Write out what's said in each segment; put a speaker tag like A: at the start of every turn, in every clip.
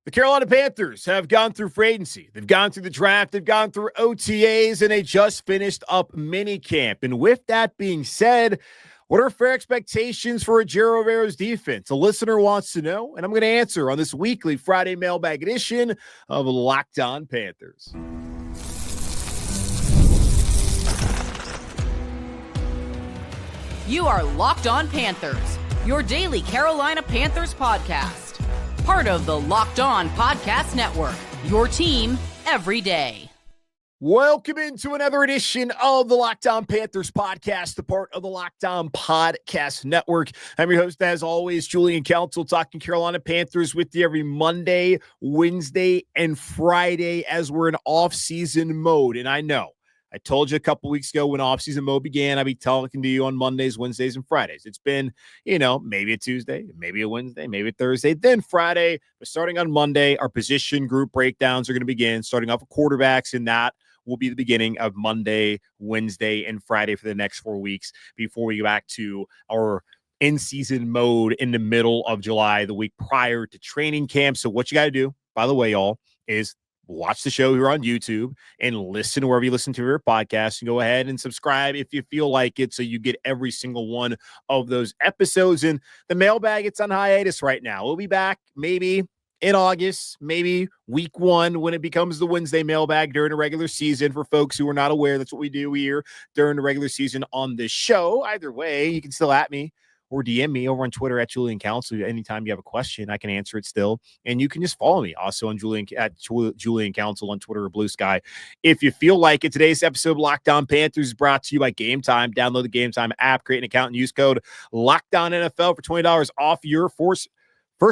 A: The Carolina Panthers have gone through free agency. They've gone through the draft. They've gone through OTAs, and they just finished up minicamp. And with that being said, what are fair expectations for Ejiro Evero's defense? A listener wants to know, and I'm going to answer on this weekly Friday mailbag edition of Locked On Panthers.
B: You are Locked On Panthers, your daily Carolina Panthers podcast. Part of the Locked On Podcast Network, your team every day.
A: Welcome into another edition of the Locked On Panthers podcast, the part of the Locked On Podcast Network. I'm your host, as always, Julian Council, talking Carolina Panthers with you every Monday, Wednesday, and Friday as we're in off-season mode. And I know, I told you a couple weeks ago when off-season mode began, I'd be talking to you on Mondays, Wednesdays, and Fridays. It's been, maybe a Tuesday, maybe a Wednesday, maybe a Thursday, then Friday. But starting on Monday, our position group breakdowns are going to begin, starting off with quarterbacks, and that will be the beginning of Monday, Wednesday, and Friday for the next 4 weeks before we go back to our in-season mode in the middle of July, the week prior to training camp. So what you got to do, by the way, y'all, is watch the show here on YouTube and listen wherever you listen to your podcast, and go ahead and subscribe if you feel like it, so you get every single one of those episodes. And the mailbag, it's on hiatus right now. We'll be back maybe in August, maybe week 1 when it becomes the Wednesday mailbag during the regular season. For folks who are not aware, that's what we do here during the regular season on this show. Either way, you can still at me or DM me over on Twitter at Julian Council. Anytime you have a question, I can answer it still. And you can just follow me also on Julian Council on Twitter or Blue Sky if you feel like it. Today's episode of Locked On Panthers is brought to you by Game Time. Download the Game Time app, create an account, and use code LOCKEDONNFL for $20 off your first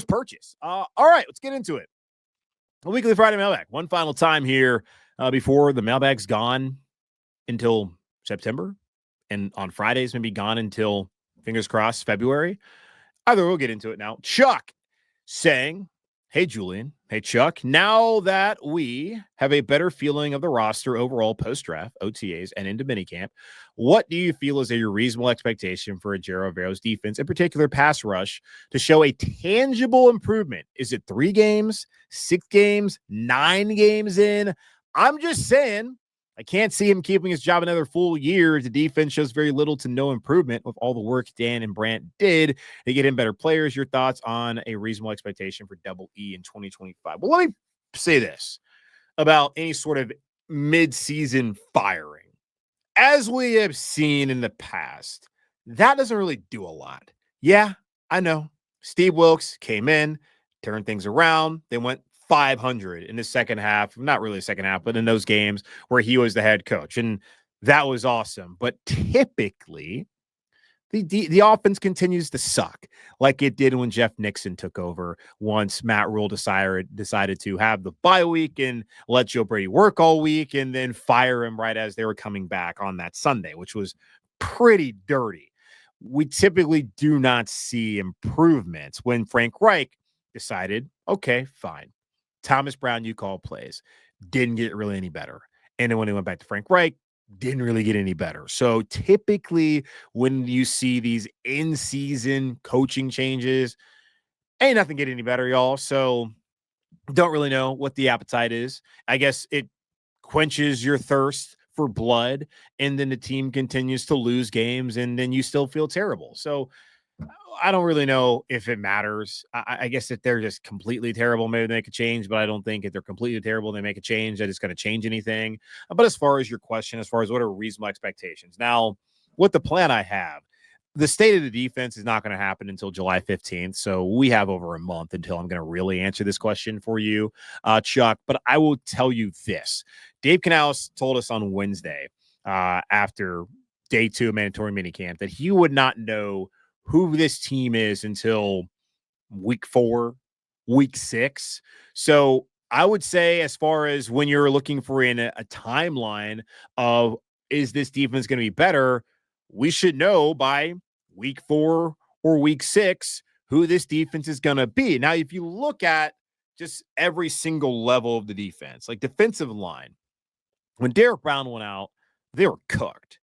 A: purchase. All right, let's get into it. A weekly Friday mailbag. One final time here before the mailbag's gone until September. And on Fridays, maybe gone until, fingers crossed, February. Either we'll get into it now. Chuck saying, hey, Julian. Hey, Chuck. Now that we have a better feeling of the roster overall post-draft, OTAs, and into minicamp, what do you feel is a reasonable expectation for Ejiro Evero's defense, in particular pass rush, to show a tangible improvement? Is it 3 games, 6 games, 9 games in? I'm just saying, I can't see him keeping his job another full year. The defense shows very little to no improvement with all the work Dan and Brandt did to get him better players. Your thoughts on a reasonable expectation for Double E in 2025? Well, let me say this about any sort of mid-season firing. As we have seen in the past, that doesn't really do a lot. Yeah, I know. Steve Wilkes came in, turned things around. They went 500 in the second half, not really the second half, but in those games where he was the head coach. And that was awesome. But typically, the offense continues to suck like it did when Jeff Nixon took over once Matt Rule decided to have the bye week and let Joe Brady work all week and then fire him right as they were coming back on that Sunday, which was pretty dirty. We typically do not see improvements when Frank Reich decided, okay, fine. Thomas Brown, you call plays. Didn't get really any better. And then when he went back to Frank Reich, didn't really get any better. So typically when you see these in-season coaching changes, ain't nothing get any better, y'all. So don't really know what the appetite is. I guess it quenches your thirst for blood, and then the team continues to lose games, and then you still feel terrible. So I don't really know if it matters. I guess if they're just completely terrible, maybe they make a change, but I don't think if they're completely terrible, they make a change that it's going to change anything. But as far as your question, as far as what are reasonable expectations, now, with the plan I have, the state of the defense is not going to happen until July 15th. So we have over a month until I'm going to really answer this question for you, Chuck. But I will tell you this. Dave Canales told us on Wednesday after day 2 of mandatory minicamp that he would not know who this team is until week 4, week 6. So I would say, as far as when you're looking for a timeline of, is this defense going to be better, we should know by week 4 or week 6 who this defense is going to be. Now, if you look at just every single level of the defense, like defensive line, when Derrick Brown went out, they were cooked.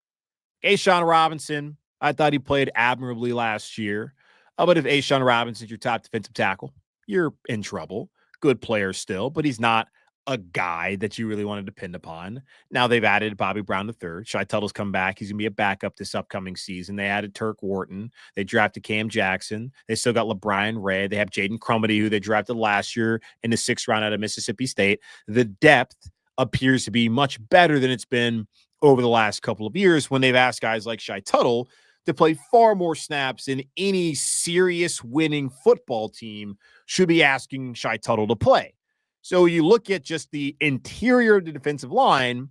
A: A'Shawn Robinson, I thought he played admirably last year. But if A'Shawn Robinson's your top defensive tackle, you're in trouble. good player still, but he's not a guy that you really want to depend upon. Now they've added Bobby Brown III. Shai Tuttle's come back. He's going to be a backup this upcoming season. They added Turk Wharton. They drafted Cam Jackson. They still got LeBron Ray. They have Jaden Crumedy, who they drafted last year in the 6th round out of Mississippi State. The depth appears to be much better than it's been over the last couple of years when they've asked guys like Shai Tuttle to play far more snaps than any serious winning football team should be asking Shai Tuttle to play. So you look at just the interior of the defensive line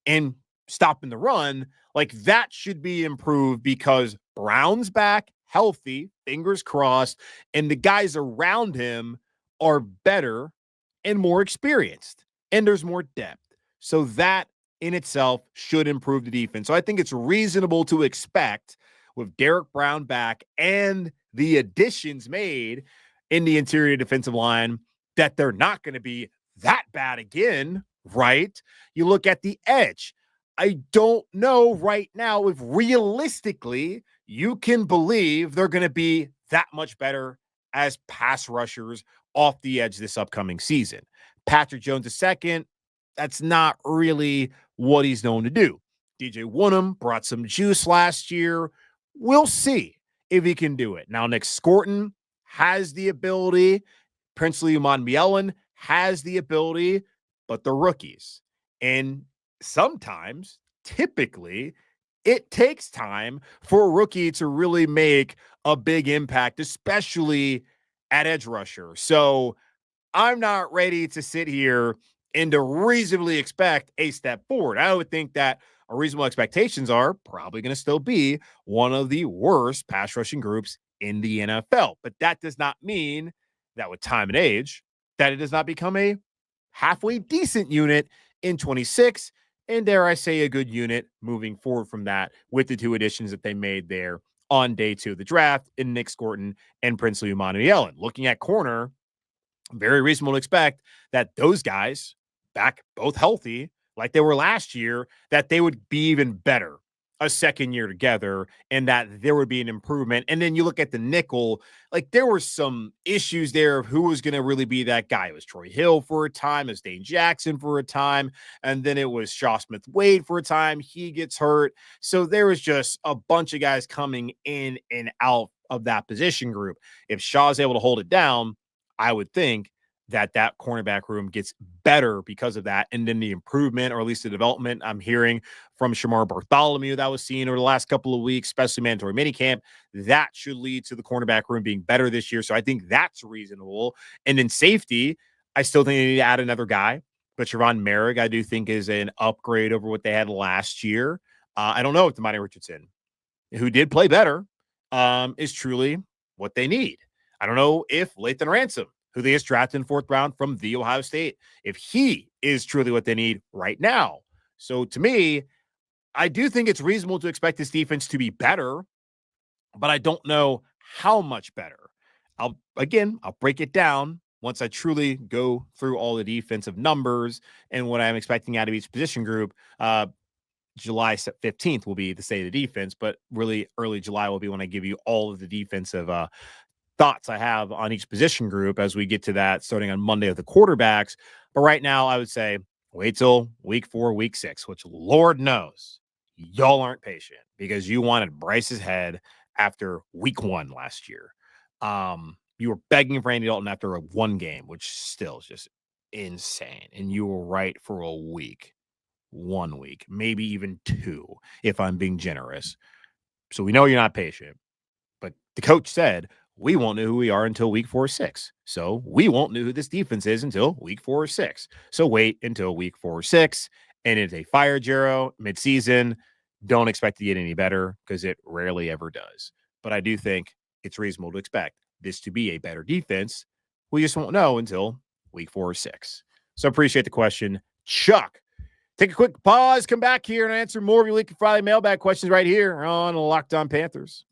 A: and stopping the run, like that should be improved because Brown's back, healthy, fingers crossed, and the guys around him are better and more experienced, and there's more depth. So that in itself should improve the defense. So I think it's reasonable to expect with Derrick Brown back and the additions made in the interior defensive line that they're not going to be that bad again, right? You look at the edge. I don't know right now if realistically you can believe they're going to be that much better as pass rushers off the edge this upcoming season. Patrick Jones II, that's not really what he's known to do. DJ Woonem brought some juice last year. We'll see if he can do it. Now, Nick Scorton has the ability. Princely Umanmielen has the ability, but the rookies. And sometimes, typically, it takes time for a rookie to really make a big impact, especially at edge rusher. So I'm not ready to sit here and to reasonably expect a step forward. I would think that our reasonable expectations are probably going to still be one of the worst pass rushing groups in the NFL. But that does not mean that with time and age, that it does not become a halfway decent unit in 26, and dare I say a good unit moving forward from that with the 2 additions that they made there on day 2 of the draft in Nick Scorton and Princely Umanmielen. Looking at corner, very reasonable to expect that those guys back both healthy like they were last year, that they would be even better a second year together and that there would be an improvement. And then you look at the nickel, like there were some issues there of who was going to really be that guy. It was Troy Hill for a time, it was Dane Jackson for a time, and then it was Shaw Smith-Wade for a time. He gets hurt. So there was just a bunch of guys coming in and out of that position group. If Shaw's able to hold it down, I would think that cornerback room gets better because of that. And then the improvement, or at least the development I'm hearing from Shamar Bartholomew that was seen over the last couple of weeks, especially mandatory minicamp, that should lead to the cornerback room being better this year. So I think that's reasonable. And in safety, I still think they need to add another guy. But Tre'von Moehrig, I do think, is an upgrade over what they had last year. I don't know if Damani Richardson, who did play better, is truly what they need. I don't know if Lathan Ransom, who they just drafted in 4th round from the Ohio State, if he is truly what they need right now. So to me, I do think it's reasonable to expect this defense to be better, but I don't know how much better. I'll break it down once I truly go through all the defensive numbers and what I'm expecting out of each position group. July 15th will be the state of the defense, but really early July will be when I give you all of the defensive thoughts I have on each position group as we get to that starting on Monday with the quarterbacks. But right now, I would say wait till week 4, week 6, which Lord knows y'all aren't patient because you wanted Bryce's head after week 1 last year. You were begging for Andy Dalton after a 1 game, which still is just insane. And you were right for a week, 1 week, maybe even 2, if I'm being generous. So we know you're not patient. But the coach said, we won't know who we are until week 4 or 6. So we won't know who this defense is until week 4 or 6. So wait until week 4 or 6. And it's a fire Ejiro midseason. Don't expect to get any better because it rarely ever does. But I do think it's reasonable to expect this to be a better defense. We just won't know until week 4 or 6. So appreciate the question. Chuck, take a quick pause, come back here and answer more of your Leaky Friday mailbag questions right here on Locked On Panthers.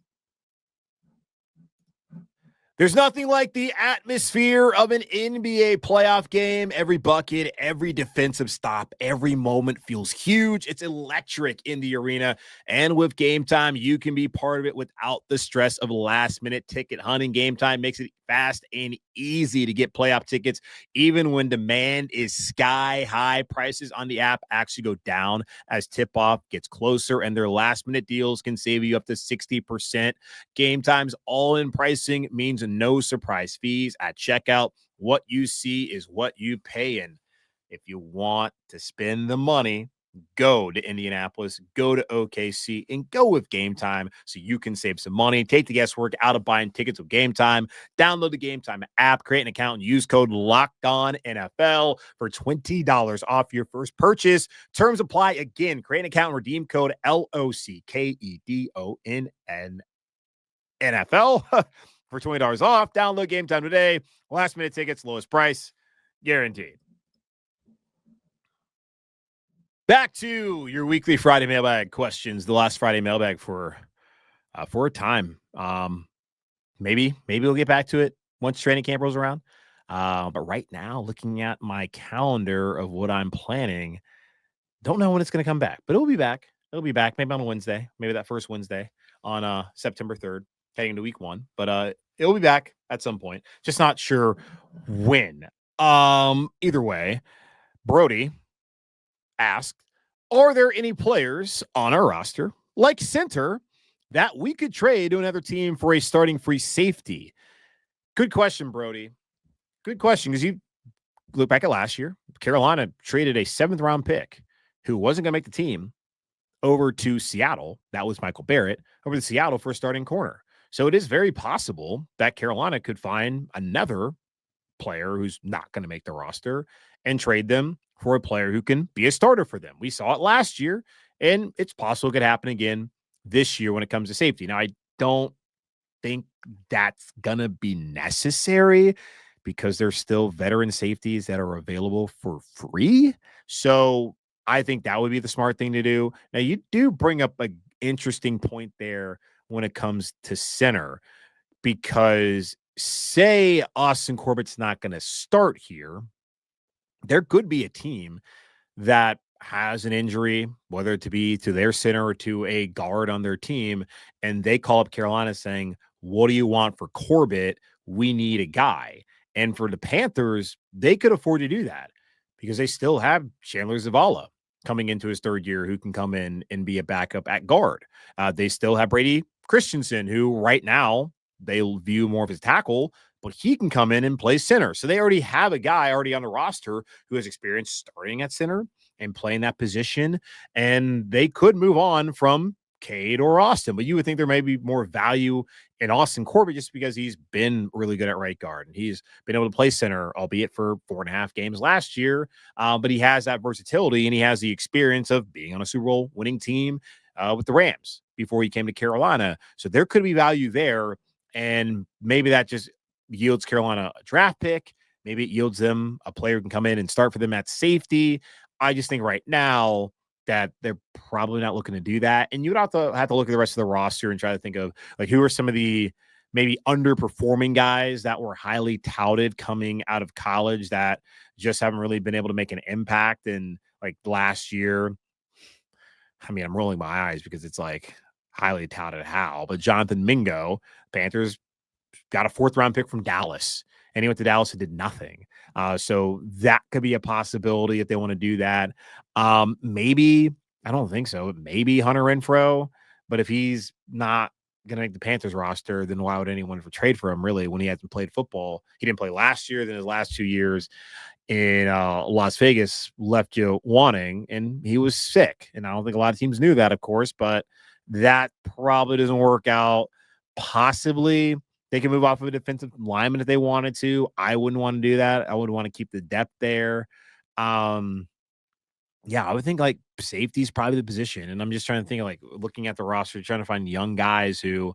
A: There's nothing like the atmosphere of an NBA playoff game. Every bucket, every defensive stop, every moment feels huge. It's electric in the arena. And with Game Time, you can be part of it without the stress of last-minute ticket hunting. Game Time makes it fast and easy to get playoff tickets, even when demand is sky high. Prices on the app actually go down as tip-off gets closer, and their last-minute deals can save you up to 60%. Game Time's all-in pricing means no surprise fees at checkout. What you see is what you pay in. If you want to spend the money, go to Indianapolis, go to OKC, and go with Game Time so you can save some money. Take the guesswork out of buying tickets with Game Time. Download the Game Time app, create an account, and use code LOCKEDONNFL for $20 off your first purchase. Terms apply. Again, create an account and redeem code LOCKEDONNFL for $20 off. Download Game Time today. Last minute tickets, lowest price, guaranteed. Back to your weekly Friday mailbag questions. The last Friday mailbag for a time. Maybe we'll get back to it once training camp rolls around. But right now, looking at my calendar of what I'm planning, don't know when it's going to come back, but it'll be back. It'll be back maybe on a Wednesday, maybe that first Wednesday on September 3rd, heading into week 1. But it'll be back at some point. Just not sure when. Either way, Brody asked, are there any players on our roster, like center, that we could trade to another team for a starting free safety? Good question, Brody. Good question, because you look back at last year, Carolina traded a 7th-round pick who wasn't going to make the team over to Seattle. That was Michael Barrett, over to Seattle for a starting corner. So it is very possible that Carolina could find another player who's not going to make the roster and trade them for a player who can be a starter for them. We saw it last year, and it's possible it could happen again this year when it comes to safety. Now, I don't think that's going to be necessary because there's still veteran safeties that are available for free. So I think that would be the smart thing to do. Now, you do bring up an interesting point there when it comes to center, because say Austin Corbett's not going to start here, there could be a team that has an injury, whether it to be to their center or to a guard on their team, and they call up Carolina saying, what do you want for Corbett? We need a guy. And for the Panthers, they could afford to do that because they still have Chandler Zavala coming into his 3rd year who can come in and be a backup at guard. They still have Brady Christensen, who right now they'll view more of his tackle, but he can come in and play center. So they already have a guy already on the roster who has experience starting at center and playing that position. And they could move on from Cade or Austin, but you would think there may be more value in Austin Corbett just because he's been really good at right guard and he's been able to play center, albeit for 4.5 games last year. But he has that versatility and he has the experience of being on a Super Bowl winning team with the Rams before he came to Carolina. So there could be value there. And maybe that just yields Carolina a draft pick. Maybe it yields them a player who can come in and start for them at safety. I just think right now that they're probably not looking to do that. And you would have to look at the rest of the roster and try to think of like who are some of the maybe underperforming guys that were highly touted coming out of college that just haven't really been able to make an impact. And like last year, I mean, I'm rolling my eyes because it's like highly touted how, but Jonathan Mingo, Panthers got a 4th-round pick from Dallas, and he went to Dallas and did nothing. So that could be a possibility if they want to do that. Maybe, I don't think so, maybe Hunter Renfrow, but if he's not going to make the Panthers roster, then why would anyone trade for him really when he hasn't played football? He didn't play last year, then his last 2 years in Las Vegas left you wanting, and he was sick. And I don't think a lot of teams knew that, of course, but that probably doesn't work out. Possibly they can move off of a defensive lineman if they wanted to. I wouldn't want to do that. I would want to keep the depth there. Yeah, I would think like safety is probably the position. And I'm just trying to think of like looking at the roster, trying to find young guys who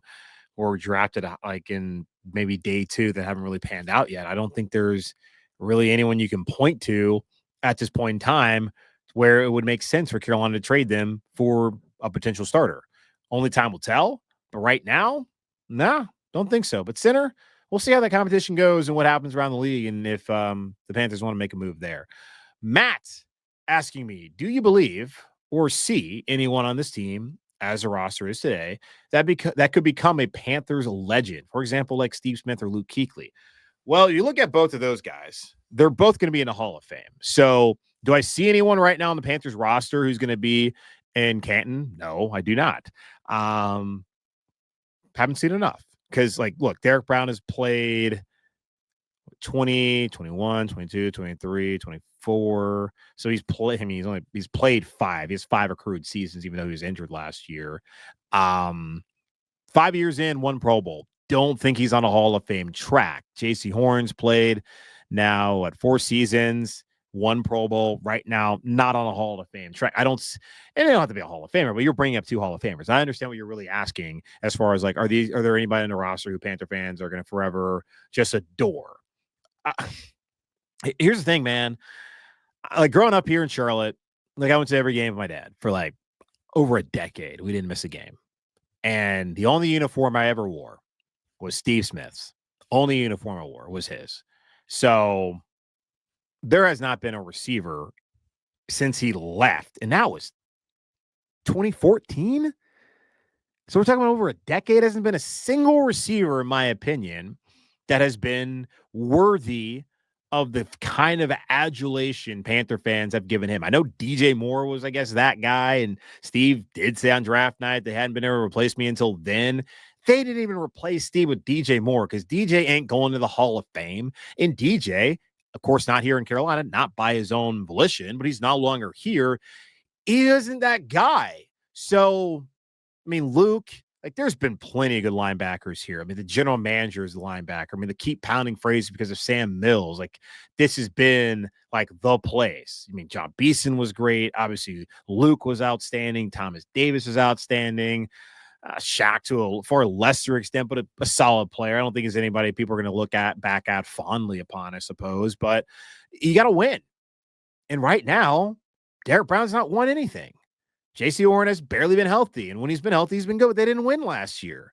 A: were drafted like in maybe day 2 that haven't really panned out yet. I don't think there's really anyone you can point to at this point in time where it would make sense for Carolina to trade them for a potential starter. Only time will tell. But right now, nah, don't think so. But center, we'll see how that competition goes and what happens around the league and if the Panthers want to make a move there. Matt asking me, do you believe or see anyone on this team as the roster is today, that could become a Panthers legend. For example, like Steve Smith or Luke Kuechly. Well, you look at both of those guys, they're both going to be in the Hall of Fame. So do I see anyone right now on the Panthers roster who's going to be in Canton? No, I do not. Haven't seen enough because, like, look, Derrick Brown has played 20, 21, 22, 23, 24. So he's played 5. He has 5 accrued seasons, even though he was injured last year. 5 years in, 1 Pro Bowl. Don't think he's on a Hall of Fame track. JC Horn's played now at 4 seasons, 1 Pro Bowl. Right now, not on a Hall of Fame track. And they don't have to be a Hall of Famer, but you're bringing up 2 Hall of Famers. I understand what you're really asking as far as like, are there anybody in the roster who Panther fans are going to forever just adore? Here's the thing, man. Like growing up here in Charlotte, like I went to every game with my dad for like over a decade. We didn't miss a game. And the only uniform I ever wore was Steve Smith's. Only uniform I wore was his. So there has not been a receiver since he left. And that was 2014. So we're talking about over a decade. Hasn't been a single receiver, in my opinion, that has been worthy of the kind of adulation Panther fans have given him. I know DJ Moore was, I guess, that guy, and Steve did say on draft night they hadn't been able to replace me until then. They didn't even replace Steve with DJ Moore because DJ ain't going to the Hall of Fame. And DJ, of course, not here in Carolina, not by his own volition, but he's no longer here. He isn't that guy. So, I mean, Luke, like, there's been plenty of good linebackers here. I mean, the general manager is the linebacker. I mean, the keep pounding phrase because of Sam Mills. Like, this has been, like, the place. I mean, John Beeson was great. Obviously, Luke was outstanding. Thomas Davis was outstanding. Shaq for a lesser extent, but a solid player. I don't think there's anybody people are going to look back at fondly upon, I suppose. But you got to win. And right now, Derrick Brown's not won anything. JC Horn has barely been healthy, and when he's been healthy, he's been good. They didn't win last year.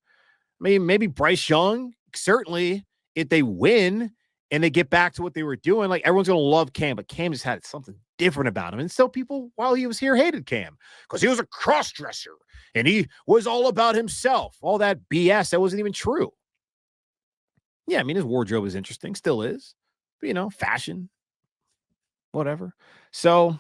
A: I mean, maybe Bryce Young, certainly, if they win and they get back to what they were doing, like, everyone's going to love Cam, but Cam just had something different about him. And still people, while he was here, hated Cam because he was a cross-dresser, and he was all about himself. All that BS, that wasn't even true. Yeah, I mean, his wardrobe is interesting, still is. But, fashion, whatever. So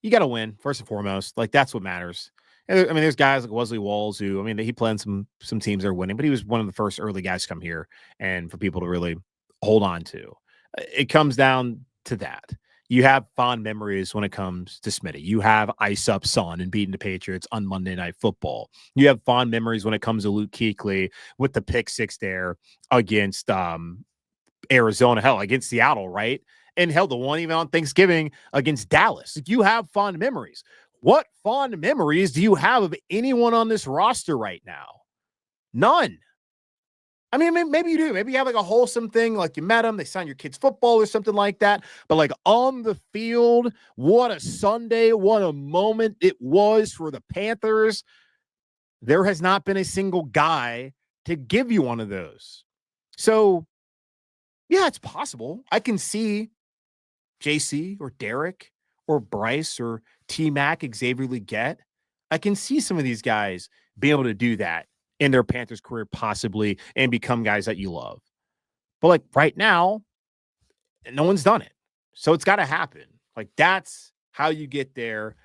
A: you got to win, first and foremost. Like, that's what matters. I mean, there's guys like Wesley Walls who, I mean, he played in some teams that are winning, but he was one of the first early guys to come here and for people to really hold on to. It comes down to that. You have fond memories when it comes to Smitty. You have ice up Son and beating the Patriots on Monday Night Football. You have fond memories when it comes to Luke Kuechly with the pick 6 there against Arizona, hell, against Seattle, right? And hell, the one even on Thanksgiving against Dallas. You have fond memories. What fond memories do you have of anyone on this roster right now? None. I mean, maybe you do. Maybe you have like a wholesome thing, like you met them, they signed your kid's football or something like that. But like on the field, what a Sunday, what a moment it was for the Panthers. There has not been a single guy to give you one of those. So, yeah, it's possible. I can see JC or Derrick or Bryce or T-Mac, Xavier Legette. I can see some of these guys be able to do that in their Panthers career possibly and become guys that you love. But like right now, no one's done it. So it's got to happen. Like that's how you get there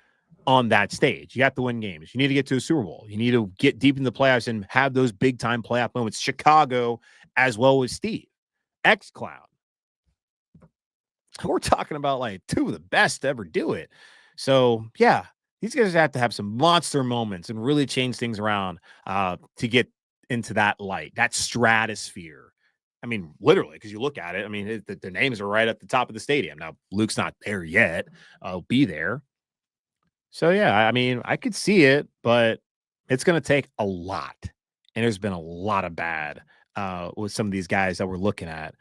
A: on that stage. You have to win games. You need to get to a Super Bowl. You need to get deep in the playoffs and have those big time playoff moments. Chicago as well as Steve. X-Clown. We're talking about like 2 of the best to ever do it. So yeah, these guys have to have some monster moments and really change things around to get into that light, that stratosphere. I mean, literally, because you look at it, I mean, the names are right at the top of the stadium. Now, Luke's not there yet. I'll be there. So, yeah, I mean, I could see it, but it's going to take a lot. And there's been a lot of bad with some of these guys that we're looking at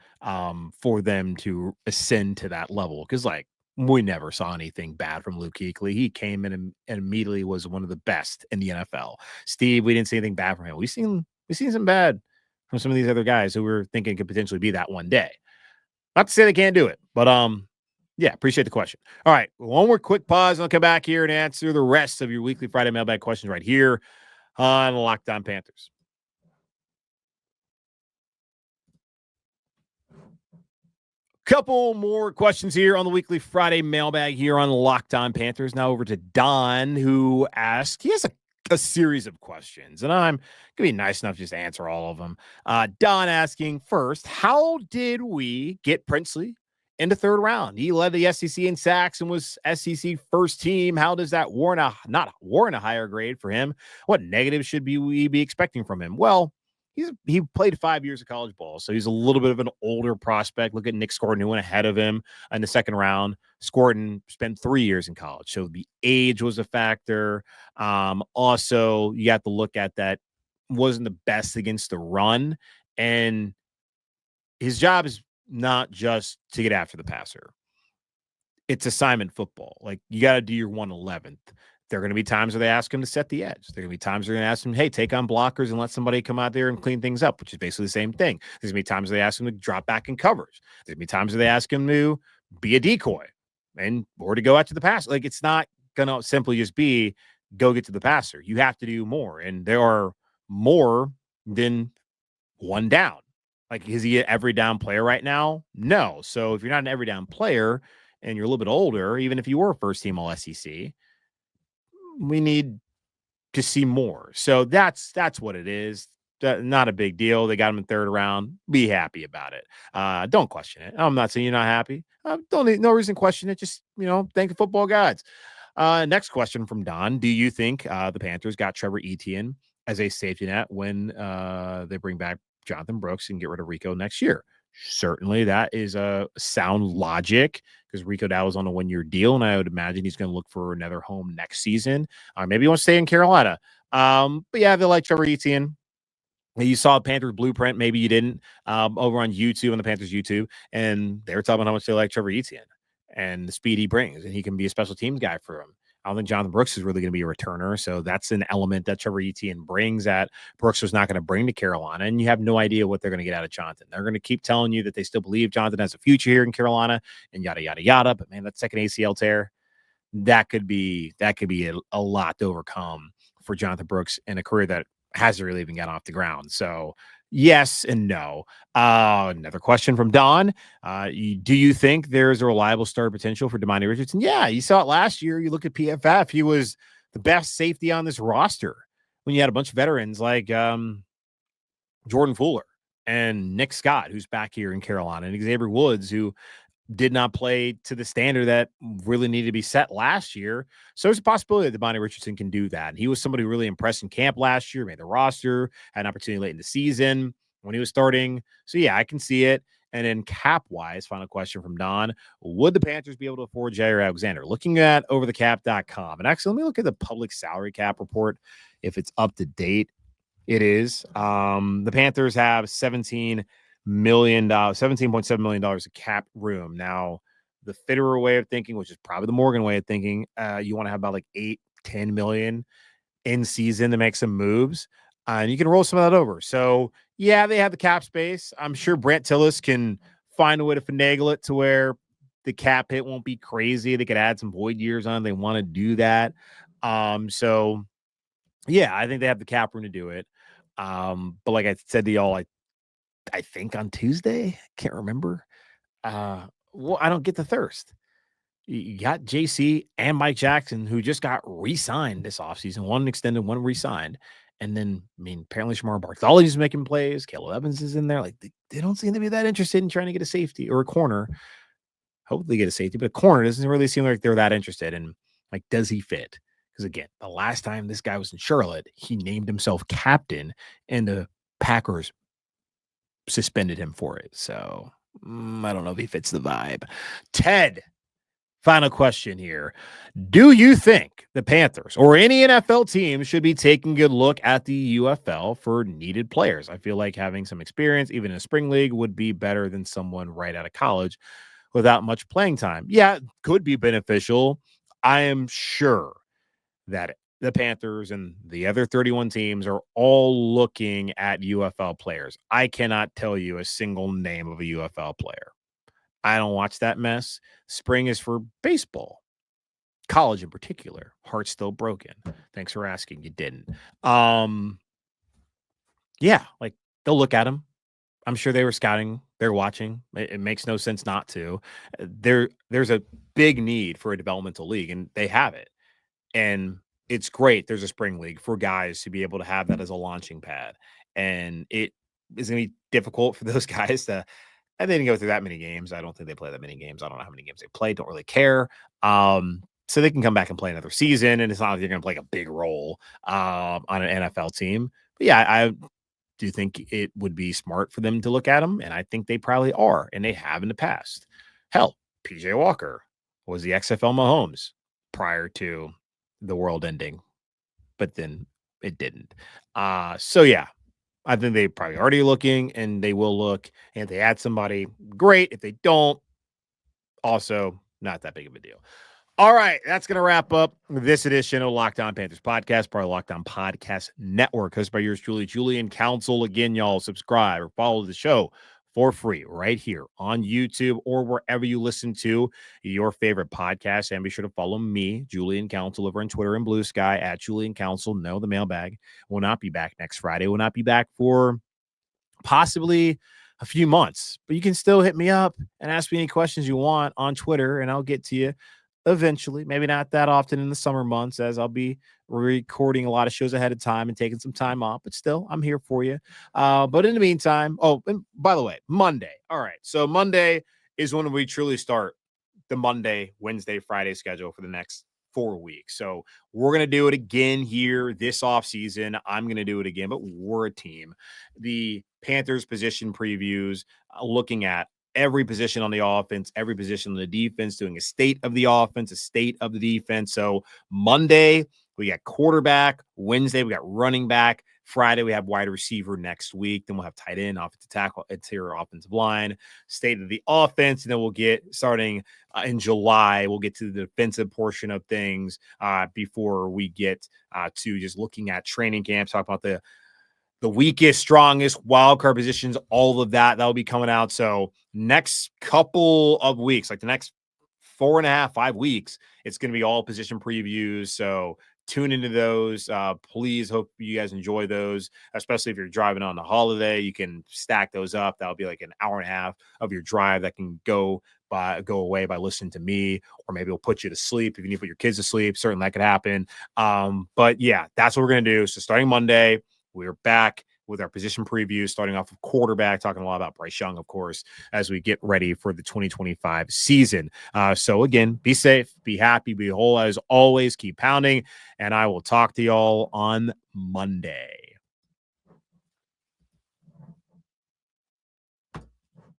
A: for them to ascend to that level. Because, like, we never saw anything bad from Luke Kuechly. He came in and immediately was one of the best in the NFL. Steve, we didn't see anything bad from him. We've seen some bad from some of these other guys who we're thinking could potentially be that one day. Not to say they can't do it, but Yeah, appreciate the question. All right, one more quick pause. I'll come back here and answer the rest of your weekly Friday mailbag questions right here on Locked On Panthers. Couple more questions here on the weekly Friday mailbag here on Locked On Panthers. Now over to Don, who asked, he has a series of questions, and I'm going to be nice enough to just answer all of them. Don asking first, how did we get Princely in the third round? He led the SEC in sacks and was SEC first team. How does that not warrant a higher grade for him? What negatives should we be expecting from him? Well, he played 5 years of college ball, so he's a little bit of an older prospect. Look at Nick Scourton, who went ahead of him in the second round. Scourton spent 3 years in college, so the age was a factor. Also, you have to look at that wasn't the best against the run, and his job is not just to get after the passer. It's assignment football. Like, you got to do your 111th. There are going to be times where they ask him to set the edge. There are going to be times they're going to ask him, hey, take on blockers and let somebody come out there and clean things up, which is basically the same thing. There's going to be times they ask him to drop back in coverage. There's going to be times where they ask him to be a decoy or to go out to the passer. Like, it's not going to simply just be go get to the passer. You have to do more, and there are more than one down. Like, is he an every down player right now? No. So if you're not an every down player and you're a little bit older, even if you were first team all SEC, we need to see more. So that's what it is. Not a big deal. They got him in third round. Be happy about it. Don't question it. I'm not saying you're not happy. No reason to question it. Just, thank the football gods. Next question from Don. Do you think the Panthers got Trevor Etienne as a safety net when they bring back Jonathan Brooks and get rid of Rico next year? Certainly, that is a sound logic because Rico Dow was on a 1-year deal, and I would imagine he's going to look for another home next season. Maybe he wants to stay in Carolina. But yeah, they like Trevor Etienne. You saw Panthers blueprint, maybe you didn't, over on YouTube, on the Panthers YouTube, and they were talking about how much they like Trevor Etienne and the speed he brings, and he can be a special teams guy for them. I don't think Jonathan Brooks is really going to be a returner, so that's an element that Trevor Etienne brings that Brooks was not going to bring to Carolina, and you have no idea what they're going to get out of Jonathan. They're going to keep telling you that they still believe Jonathan has a future here in Carolina, and yada, yada, yada, but man, that second ACL tear, that could be a lot to overcome for Jonathan Brooks in a career that hasn't really even gotten off the ground. So yes and no. Another question from Don. Do you think there's a reliable starter potential for Demani Richardson? Yeah, you saw it last year. You look at PFF. He was the best safety on this roster when you had a bunch of veterans like Jordan Fuller and Nick Scott, who's back here in Carolina, and Xavier Woods, who did not play to the standard that really needed to be set last year. So there's a possibility that Demani Richardson can do that. And he was somebody who really impressed in camp last year, made the roster, had an opportunity late in the season when he was starting. So yeah, I can see it. And then cap-wise, final question from Don, would the Panthers be able to afford Jair Alexander? Looking at overthecap.com, and actually let me look at the public salary cap report if it's up to date. It is. The Panthers have $17.7 million of cap room. Now, the Fitterer way of thinking, which is probably the Morgan way of thinking, you want to have about like 8-10 million in season to make some moves, and you can roll some of that over. So yeah, they have the cap space. I'm sure Brant Tillis can find a way to finagle it to where the cap hit won't be crazy. They could add some void years on. They want to do that. So yeah, I think they have the cap room to do it. But like I said to y'all, I think on Tuesday, can't remember. Well, I don't get the thirst. You got JC and Mike Jackson, who just got re-signed this offseason. One extended, one re-signed. And then, apparently Shamar Barkley is making plays. Caleb Evans is in there. Like, they don't seem to be that interested in trying to get a safety or a corner. Hopefully get a safety, but a corner doesn't really seem like they're that interested in, like, does he fit? Because, again, the last time this guy was in Charlotte, he named himself captain, and the Packers suspended him for it. So I don't know if he fits the vibe. Ted, final question here. Do you think the Panthers or any NFL team should be taking a good look at the UFL for needed players? I feel like having some experience, even in a spring league, would be better than someone right out of college without much playing time. Yeah, it could be beneficial. I am sure that the Panthers and the other 31 teams are all looking at UFL players. I cannot tell you a single name of a UFL player. I don't watch that mess. Spring is for baseball, college in particular. Heart's still broken. Thanks for asking. You didn't. Yeah, like they'll look at him. I'm sure they were scouting. They're watching. It makes no sense not to. There's a big need for a developmental league, and they have it. And it's great. There's a spring league for guys to be able to have that as a launching pad. And it is going to be difficult for those guys to. And they didn't go through that many games. I don't think they play that many games. I don't know how many games they played. Don't really care. So they can come back and play another season, and it's not like you're going to play a big role on an NFL team. But yeah, I do think it would be smart for them to look at them, and I think they probably are, and they have in the past. Hell, PJ Walker was the XFL Mahomes prior to the world ending, but then it didn't. So yeah, I think they probably already looking, and they will look. And if they add somebody, great. If they don't, also not that big of a deal. All right, that's going to wrap up this edition of Locked On Panthers podcast, part of Locked On Podcast Network, hosted by yours truly, Julian Council. Again, y'all subscribe or follow the show for free right here on YouTube or wherever you listen to your favorite podcast. And be sure to follow me, Julian Council, over on Twitter and Blue Sky at Julian Council. No, the mailbag will not be back next Friday. Will not be back for possibly a few months, but you can still hit me up and ask me any questions you want on Twitter, and I'll get to you eventually. Maybe not that often in the summer months, as I'll be recording a lot of shows ahead of time and taking some time off, but still I'm here for you. But in the meantime, and by the way, Monday. All right. So Monday is when we truly start the Monday, Wednesday, Friday schedule for the next 4 weeks. So we're going to do it again here this offseason. I'm going to do it again, but we're a team. The Panthers position previews, looking at every position on the offense, every position on the defense, doing a state of the offense, a state of the defense. So Monday, we got quarterback. Wednesday, we got running back. Friday, we have wide receiver next week. Then we'll have tight end, offensive tackle, interior offensive line, state of the offense. And then we'll get starting in July, we'll get to the defensive portion of things before we get to just looking at training camps, talk about the weakest, strongest wildcard positions, all of that'll be coming out. So next couple of weeks, like the next 4.5, 5 weeks, it's going to be all position previews. So tune into those. Please hope you guys enjoy those, especially if you're driving on the holiday. You can stack those up. That'll be like an hour and a half of your drive that can go away by listening to me, or maybe it'll put you to sleep. If you need to put your kids to sleep, certainly that could happen. But yeah, that's what we're going to do. So starting Monday, we're back with our position preview, starting off with quarterback, talking a lot about Bryce Young, of course, as we get ready for the 2025 season. So again, be safe, be happy, be whole as always, keep pounding, and I will talk to y'all on Monday.